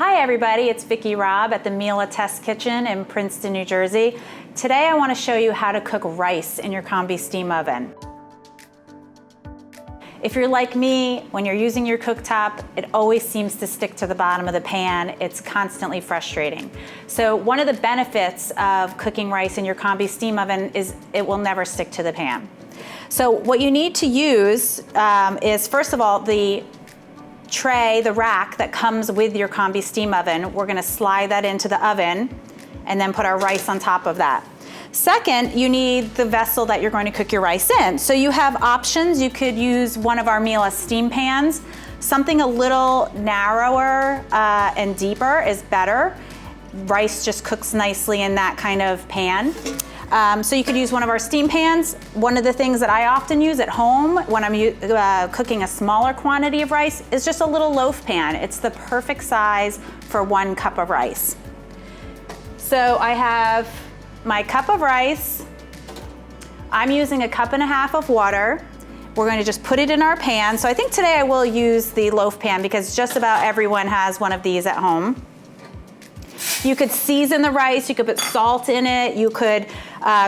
Hi everybody, it's Vicki Robb at the Miele Test Kitchen in Princeton, New Jersey. Today I want to show you how to cook rice in your Combi-Steam oven. If you're like me, when you're using your cooktop, it always seems to stick to the bottom of the pan. It's constantly frustrating. So one of the benefits of cooking rice in your Combi-Steam oven is it will never stick to the pan. So what you need to use is, first of all, the tray, the rack that comes with your Combi-Steam oven. We're gonna slide that into the oven and then put our rice on top of that. Second, you need the vessel that you're going to cook your rice in. So you have options. You could use one of our Miele steam pans. Something a little narrower and deeper is better. Rice just cooks nicely in that kind of pan. So you could use one of our steam pans. One of the things that I often use at home when I'm cooking a smaller quantity of rice is just a little loaf pan. It's the perfect size for 1 cup of rice. So I have my cup of rice. I'm using 1.5 cups of water. We're going to just put it in our pan. So I think today I will use the loaf pan because just about everyone has one of these at home. You could season the rice, you could put salt in it, you could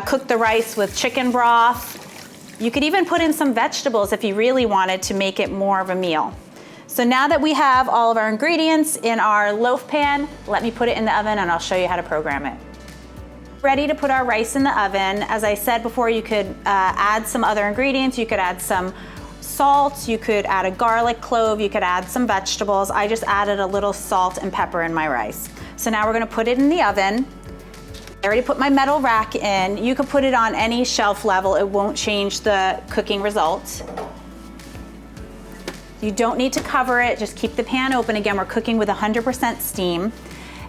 cook the rice with chicken broth. You could even put in some vegetables if you really wanted to make it more of a meal. So now that we have all of our ingredients in our loaf pan, let me put it in the oven and I'll show you how to program it. Ready to put our rice in the oven. As I said before, you could add some other ingredients. You could add some salt, you could add a garlic clove, you could add some vegetables. I just added a little salt and pepper in my rice. So now we're gonna put it in the oven. I already put my metal rack in. You could put it on any shelf level. It won't change the cooking result. You don't need to cover it. Just keep the pan open. Again, we're cooking with 100% steam.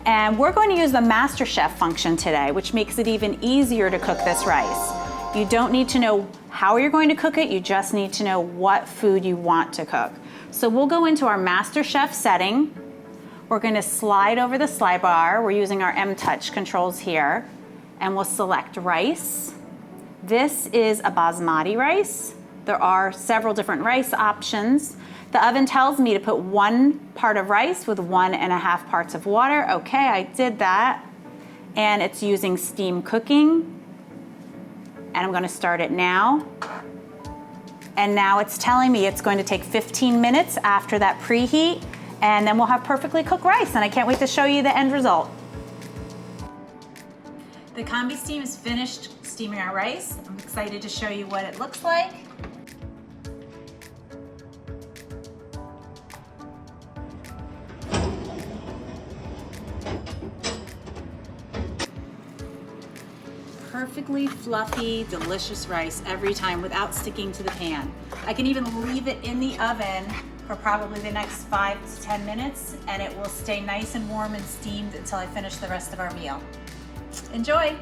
And we're going to use the MasterChef function today, which makes it even easier to cook this rice. You don't need to know how you're going to cook it. You just need to know what food you want to cook. So we'll go into our MasterChef setting. We're going to slide over the slide bar. We're using our M-Touch controls here. And we'll select rice. This is a Basmati rice. There are several different rice options. The oven tells me to put 1 part of rice with 1.5 parts of water. Okay, I did that. And it's using steam cooking. And I'm going to start it now. And now it's telling me it's going to take 15 minutes after that preheat. And then we'll have perfectly cooked rice, and I can't wait to show you the end result. The Combi-Steam is finished steaming our rice. I'm excited to show you what it looks like. Perfectly fluffy, delicious rice every time without sticking to the pan. I can even leave it in the oven for probably the next 5 to 10 minutes, and it will stay nice and warm and steamed until I finish the rest of our meal. Enjoy!